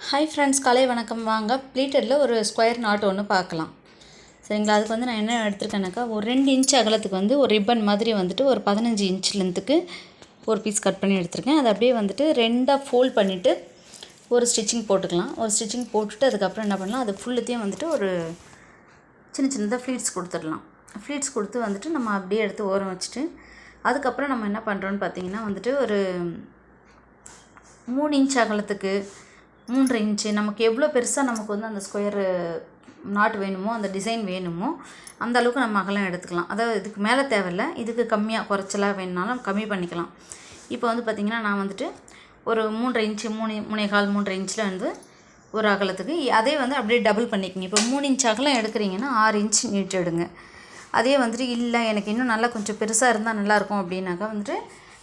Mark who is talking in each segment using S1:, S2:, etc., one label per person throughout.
S1: Hi friends, காலை வணக்கம். வாங்க ப்ளீட்டடில் ஒரு ஸ்கொயர் நாட் ஒன்று பார்க்கலாம். சரிங்களா? அதுக்கு வந்து நான் என்ன எடுத்திருக்கேன்னாக்கா, ஒரு 2 இன்ச் அகலத்துக்கு வந்து ஒரு ரிப்பன் மாதிரி வந்துட்டு ஒரு 15 இன்ச் லென்த்துக்கு ஒரு பீஸ் கட் பண்ணி எடுத்திருக்கேன். அதை அப்படியே வந்துட்டு 2ஆக ஃபோல்ட் பண்ணிவிட்டு ஒரு ஸ்டிச்சிங் போட்டுக்கலாம். ஒரு ஸ்டிச்சிங் போட்டுட்டு அதுக்கப்புறம் என்ன பண்ணலாம், அது ஃபுல்லுத்தையும் வந்துட்டு ஒரு சின்னதாக ஃப்ளீட்ஸ் கொடுத்துடலாம். ஃப்ளீட்ஸ் கொடுத்து வந்துட்டு நம்ம அப்படியே எடுத்து ஓரம் வச்சுட்டு அதுக்கப்புறம் நம்ம என்ன பண்ணுறோன்னு பார்த்தீங்கன்னா வந்துட்டு ஒரு 3 இன்ச் அகலத்துக்கு 3 இன்ச்சு நமக்கு எவ்வளோ பெருசாக நமக்கு வந்து அந்த ஸ்கொயர் நாட் வேணுமோ, அந்த டிசைன் வேணுமோ அந்த அளவுக்கு நம்ம அகலம் எடுத்துக்கலாம். அதாவது இதுக்கு மேலே தேவையில்லை, இதுக்கு கம்மியாக குறைச்சலாக வேணுனாலும் கம்மி பண்ணிக்கலாம். இப்போ வந்து பார்த்திங்கன்னா நான் வந்துட்டு ஒரு 3 இன்ச்சு 3 இன்ச்சில் வந்து ஒரு அகலத்துக்கு அதே வந்து அப்படியே டபுள் பண்ணிக்கோங்க. இப்போ 3 இன்ச் அகலம் எடுக்கிறீங்கன்னா 6 இன்ச் நீட் எடுங்க. அதே வந்துட்டு இல்லை எனக்கு இன்னும் நல்லா கொஞ்சம் பெருசாக இருந்தால் நல்லாயிருக்கும் அப்படின்னாக்கா வந்துட்டு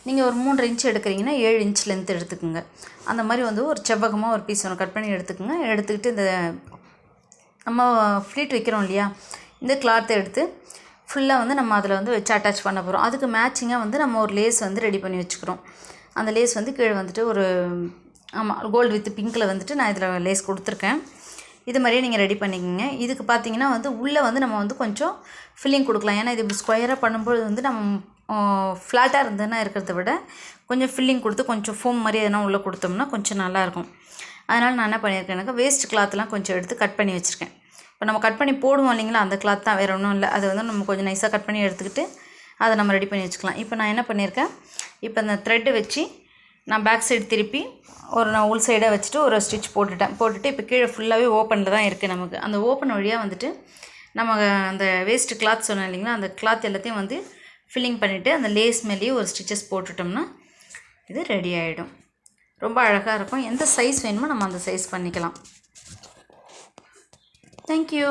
S1: நீங்கள் ஒரு 3 இன்ச் எடுக்கிறீங்கன்னா 7 இன்ச் லென்த் எடுத்துக்கோங்க. அந்த மாதிரி வந்து ஒரு செவ்வகமாக ஒரு பீஸ் ஒன்று கட் பண்ணி எடுத்துக்கோங்க. எடுத்துக்கிட்டு இந்த நம்ம ஃப்ளீட் வைக்கிறோம் இல்லையா, இந்த கிளாத்தை எடுத்து ஃபுல்லாக வந்து நம்ம அதில் வந்து வச்சு அட்டாச் பண்ண போகிறோம். அதுக்கு மேட்சிங்காக வந்து நம்ம ஒரு லேஸ் வந்து ரெடி பண்ணி வச்சுக்கிறோம். அந்த லேஸ் வந்து கீழே வந்துட்டு ஒரு கோல்டு வித் பிங்க்கில் வந்துட்டு நான் இதில் லேஸ் கொடுத்துருக்கேன். இது மாதிரியே நீங்கள் ரெடி பண்ணிக்கோங்க. இதுக்கு பார்த்தீங்கன்னா வந்து உள்ளே வந்து நம்ம வந்து கொஞ்சம் ஃபில்லிங் கொடுக்கலாம். ஏன்னா இது இப்படி ஸ்கொயராக பண்ணும்போது வந்து நம்ம ஃப்ளாட்டாக இருந்ததுன்னா இருக்கிறத விட கொஞ்சம் ஃபில்லிங் கொடுத்து கொஞ்சம் ஃபோம் மாதிரி எதனா உள்ளே கொடுத்தோம்னா கொஞ்சம் நல்லாயிருக்கும். அதனால் நான் என்ன பண்ணியிருக்கேன்னாக்கா வேஸ்ட் கிளாத்லாம் கொஞ்சம் எடுத்து கட் பண்ணி வச்சுருக்கேன். இப்போ நம்ம கட் பண்ணி போடுவோம் இல்லைங்களா, அந்த கிளாத் தான், வேறு ஒன்றும் இல்லை. அதை வந்து நம்ம கொஞ்சம் நைஸாக கட் பண்ணி எடுத்துக்கிட்டு அதை நம்ம ரெடி பண்ணி வச்சுக்கலாம். இப்போ நான் என்ன பண்ணியிருக்கேன், இப்போ அந்த த்ரெட்டை வச்சு நான் பேக் சைடு திருப்பி நான் உள் சைடாக வச்சுட்டு ஒரு ஸ்டிச் போட்டுட்டு இப்போ கீழே ஃபுல்லாகவே ஓப்பனில் தான் இருக்குது. நமக்கு அந்த ஓப்பன் வழியாக வந்துட்டு நம்ம அந்த வேஸ்ட்டு கிளாத் சொன்னோம் இல்லைங்களா, அந்த கிளாத் எல்லாத்தையும் வந்து ஃபில்லிங் பண்ணிவிட்டு அந்த லேஸ் மேலேயே ஒரு ஸ்டிச்சஸ் போட்டுட்டோம்னா இது ரெடி ஆகிடும். ரொம்ப அழகாக இருக்கும். எந்த சைஸ் வேணுமோ நம்ம அந்த சைஸ் பண்ணிக்கலாம். தேங்க்யூ.